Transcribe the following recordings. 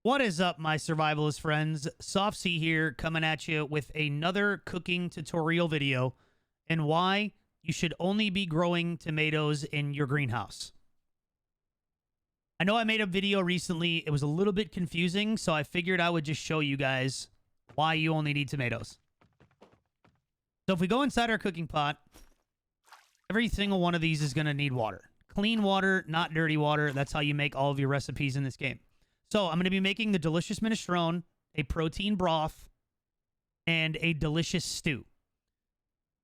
What is up, my survivalist friends? Soft C here, coming at you with another cooking tutorial video and why you should only be growing tomatoes in your greenhouse. I know I made a video recently. It was a little bit confusing, so I figured I would just show you guys why you only need tomatoes. So if we go inside our cooking pot, every single one of these is going to need water. Clean water, not dirty water. That's how you make all of your recipes in this game. So I'm going to be making the delicious minestrone, a protein broth, and a delicious stew.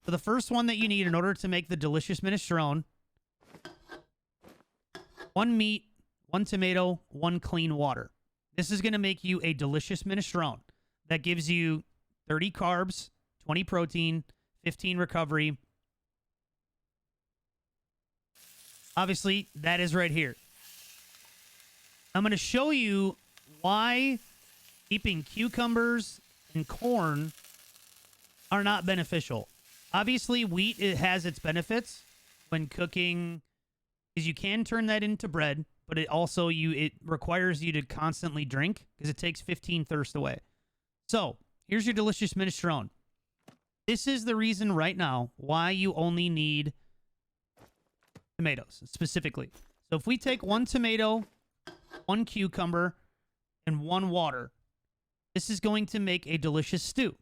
So the first one that you need in order to make the delicious minestrone: 1 meat, 1 tomato, 1 clean water. This is going to make you a delicious minestrone that gives you 30 carbs, 20 protein, 15 recovery. Obviously, that is right here. I'm going to show you why keeping cucumbers and corn are not beneficial. Obviously, wheat, it has its benefits when cooking, because you can turn that into bread, but it also it requires you to constantly drink because it takes 15 thirst away. So here's your delicious minestrone. This is the reason right now why you only need tomatoes specifically. So if we take 1 tomato, 1 cucumber, and 1 water, this is going to make a delicious stew.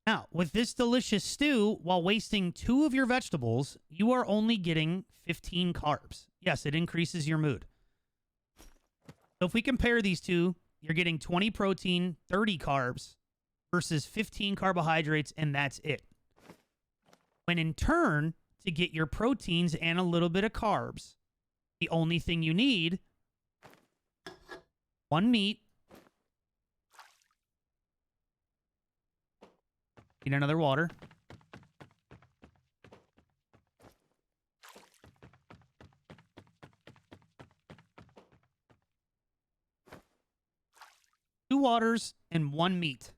Now, with this delicious stew, while wasting 2 of your vegetables, you are only getting 15 carbs. Yes, it increases your mood. So if we compare these two, you're getting 20 protein, 30 carbs versus 15 carbohydrates, and that's it. When in turn, to get your proteins and a little bit of carbs, the only thing you need: 1 meat, need another water, 2 waters, and 1 meat.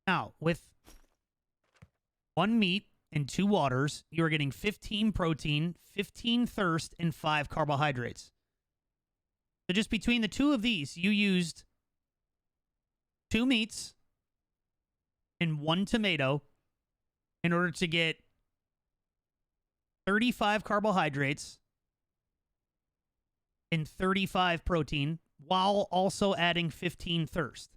Now, with 1 meat and 2 waters, you are getting 15 protein, 15 thirst, and 5 carbohydrates. So just between the 2 of these, you used 2 meats and 1 tomato in order to get 35 carbohydrates and 35 protein, while also adding 15 thirst.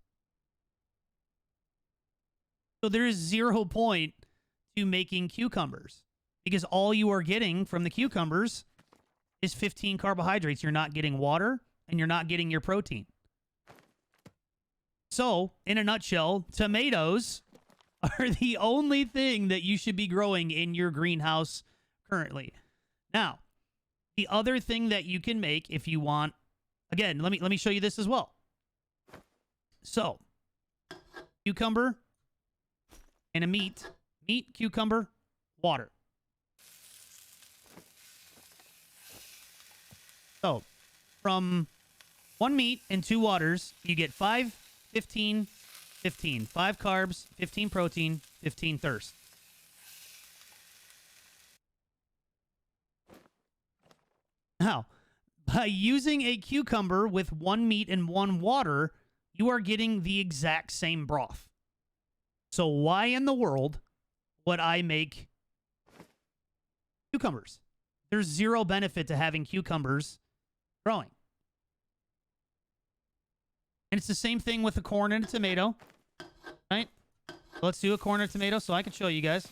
So there is 0 point to making cucumbers, because all you are getting from the cucumbers is 15 carbohydrates. You're not getting water, and you're not getting your protein. So, in a nutshell, tomatoes are the only thing that you should be growing in your greenhouse currently. Now, the other thing that you can make if you want, again, let me show you this as well. So, cucumber and a meat, cucumber, water. So, from 1 meat and 2 waters, you get 5, 15, 15. 5 carbs, 15 protein, 15 thirst. Now, by using a cucumber with 1 meat and 1 water, you are getting the exact same broth. So why in the world would I make cucumbers? There's 0 benefit to having cucumbers growing. And it's the same thing with a corn and a tomato, right? Let's do a corn and a tomato so I can show you guys.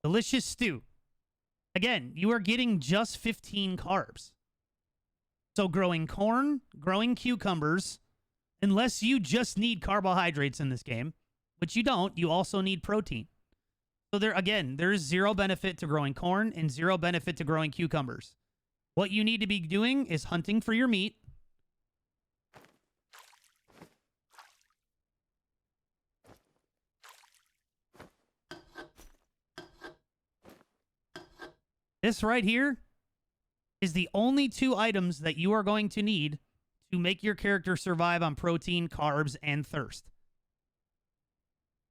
Delicious stew. Again, you are getting just 15 carbs. So growing corn, growing cucumbers, unless you just need carbohydrates in this game, which you don't, you also need protein. So there's zero benefit to growing corn and zero benefit to growing cucumbers. What you need to be doing is hunting for your meat. This right here is the only two items that you are going to need to make your character survive on protein, carbs, and thirst.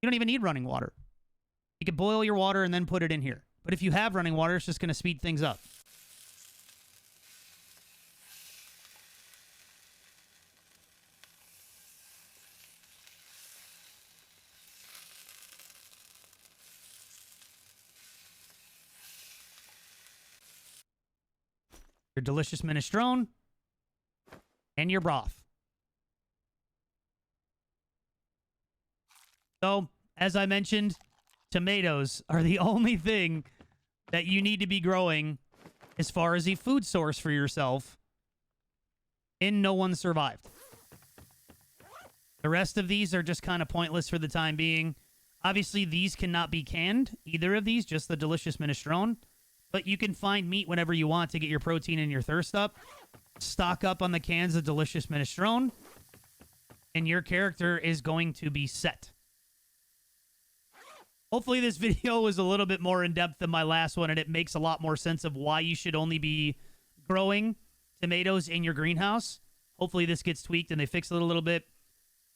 You don't even need running water. You can boil your water and then put it in here. But if you have running water, it's just going to speed things up. Your delicious minestrone and your broth. So, as I mentioned, tomatoes are the only thing that you need to be growing as far as a food source for yourself in No One Survived. The rest of these are just kind of pointless for the time being. Obviously, these cannot be canned, either of these, just the delicious minestrone. But you can find meat whenever you want to get your protein and your thirst up. Stock up on the cans of delicious minestrone, and your character is going to be set. Hopefully this video was a little bit more in-depth than my last one, and it makes a lot more sense of why you should only be growing tomatoes in your greenhouse. Hopefully this gets tweaked and they fix it a little bit.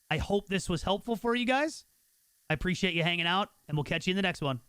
I hope this was helpful for you guys. I appreciate you hanging out, and we'll catch you in the next one.